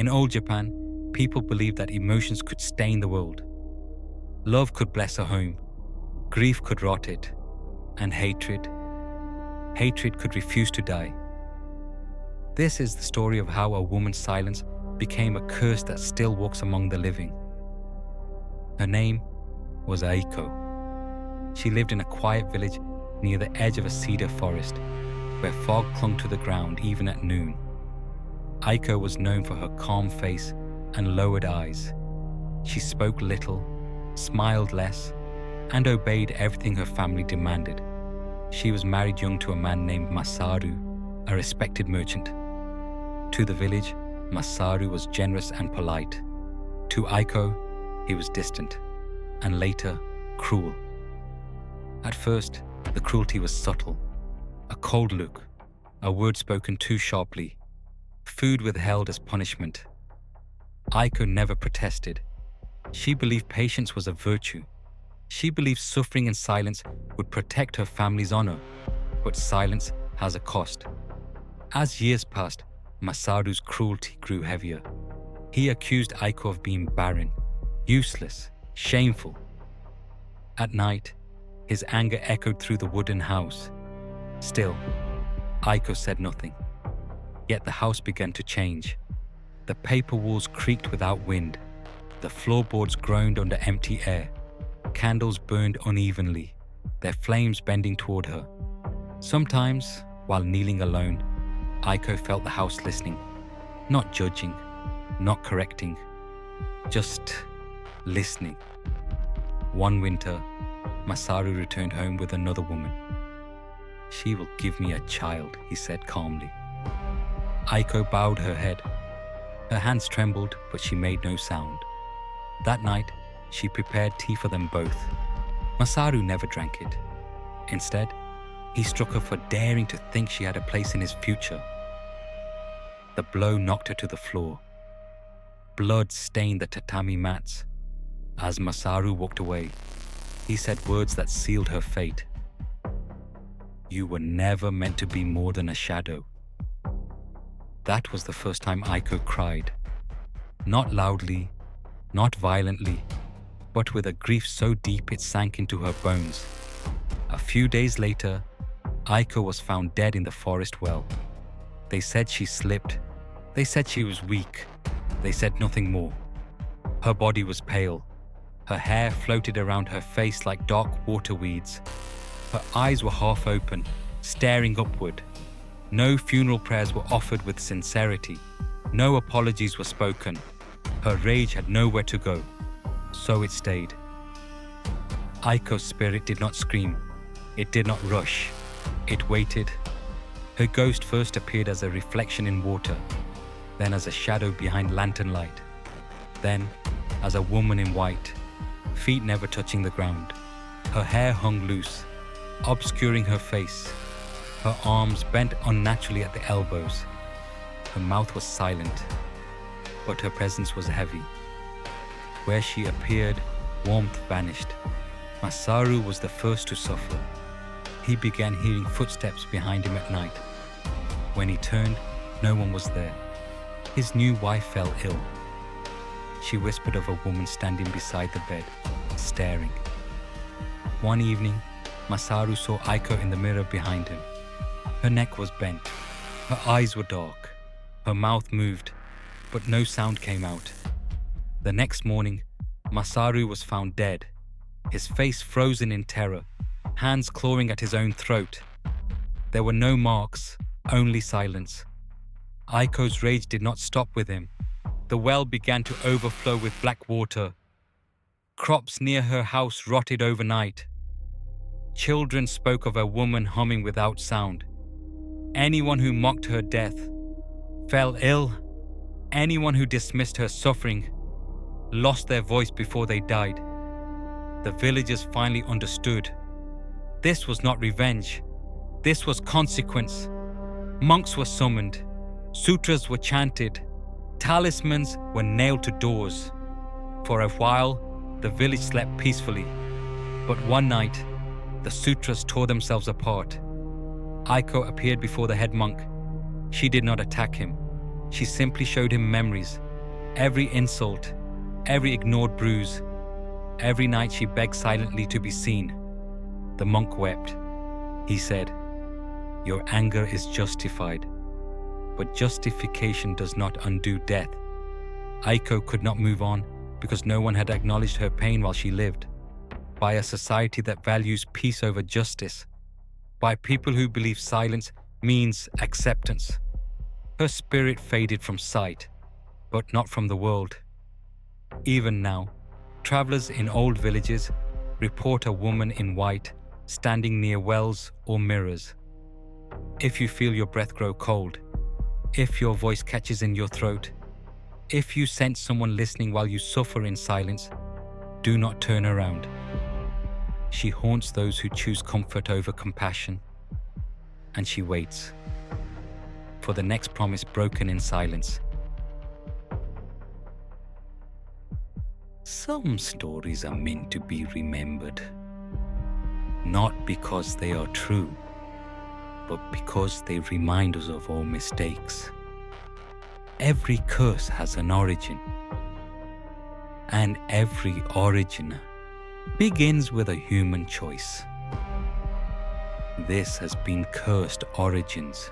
In old Japan, people believed that emotions could stain the world. Love could bless a home, grief could rot it, and hatred could refuse to die. This is the story of how a woman's silence became a curse that still walks among the living. Her name was Aiko. She lived in a quiet village near the edge of a cedar forest, where fog clung to the ground even at noon. Aiko was known for her calm face and lowered eyes. She spoke little, smiled less, and obeyed everything her family demanded. She was married young to a man named Masaru, a respected merchant. To the village, Masaru was generous and polite. To Aiko, he was distant, and later, cruel. At first, the cruelty was subtle. A cold look, a word spoken too sharply, food withheld as punishment. Aiko never protested. She believed patience was a virtue. She believed suffering in silence would protect her family's honor, but silence has a cost. As years passed, Masaru's cruelty grew heavier. He accused Aiko of being barren, useless, shameful. At night, his anger echoed through the wooden house. Still, Aiko said nothing. Yet the house began to change. The paper walls creaked without wind. The floorboards groaned under empty air. Candles burned unevenly, their flames bending toward her. Sometimes, while kneeling alone, Aiko felt the house listening, not judging, not correcting, just listening. One winter, Masaru returned home with another woman. "She will give me a child," he said calmly. Aiko bowed her head. Her hands trembled, but she made no sound. That night, she prepared tea for them both. Masaru never drank it. Instead, he struck her for daring to think she had a place in his future. The blow knocked her to the floor. Blood stained the tatami mats. As Masaru walked away, he said words that sealed her fate. "You were never meant to be more than a shadow." That was the first time Aiko cried. Not loudly, not violently, but with a grief so deep it sank into her bones. A few days later, Aiko was found dead in the forest well. They said she slipped. They said she was weak. They said nothing more. Her body was pale. Her hair floated around her face like dark water weeds. Her eyes were half open, staring upward. No funeral prayers were offered with sincerity. No apologies were spoken. Her rage had nowhere to go. So it stayed. Aiko's spirit did not scream. It did not rush. It waited. Her ghost first appeared as a reflection in water, then as a shadow behind lantern light, then as a woman in white, feet never touching the ground. Her hair hung loose, obscuring her face. Her arms bent unnaturally at the elbows. Her mouth was silent, but her presence was heavy. Where she appeared, warmth vanished. Masaru was the first to suffer. He began hearing footsteps behind him at night. When he turned, no one was there. His new wife fell ill. She whispered of a woman standing beside the bed, staring. One evening, Masaru saw Aiko in the mirror behind him. Her neck was bent. Her eyes were dark. Her mouth moved, but no sound came out. The next morning, Masaru was found dead, his face frozen in terror, hands clawing at his own throat. There were no marks, only silence. Aiko's rage did not stop with him. The well began to overflow with black water. Crops near her house rotted overnight. Children spoke of a woman humming without sound. Anyone who mocked her death fell ill. Anyone who dismissed her suffering lost their voice before they died. The villagers finally understood. This was not revenge. This was consequence. Monks were summoned. Sutras were chanted. Talismans were nailed to doors. For a while, the village slept peacefully. But one night, the sutras tore themselves apart. Aiko appeared before the head monk. She did not attack him. She simply showed him memories, Every insult, every ignored bruise, every night she begged silently to be seen. The monk wept. He said, "Your anger is justified, but justification does not undo death." Aiko could not move on because no one had acknowledged her pain while she lived. By a society that values peace over justice, by people who believe silence means acceptance. Her spirit faded from sight, but not from the world. Even now, travelers in old villages report a woman in white standing near wells or mirrors. If you feel your breath grow cold, if your voice catches in your throat, if you sense someone listening while you suffer in silence, do not turn around. She haunts those who choose comfort over compassion, and she waits for the next promise broken in silence. Some stories are meant to be remembered, not because they are true, but because they remind us of our mistakes. Every curse has an origin, and every origin begins with a human choice. This has been Cursed Origins.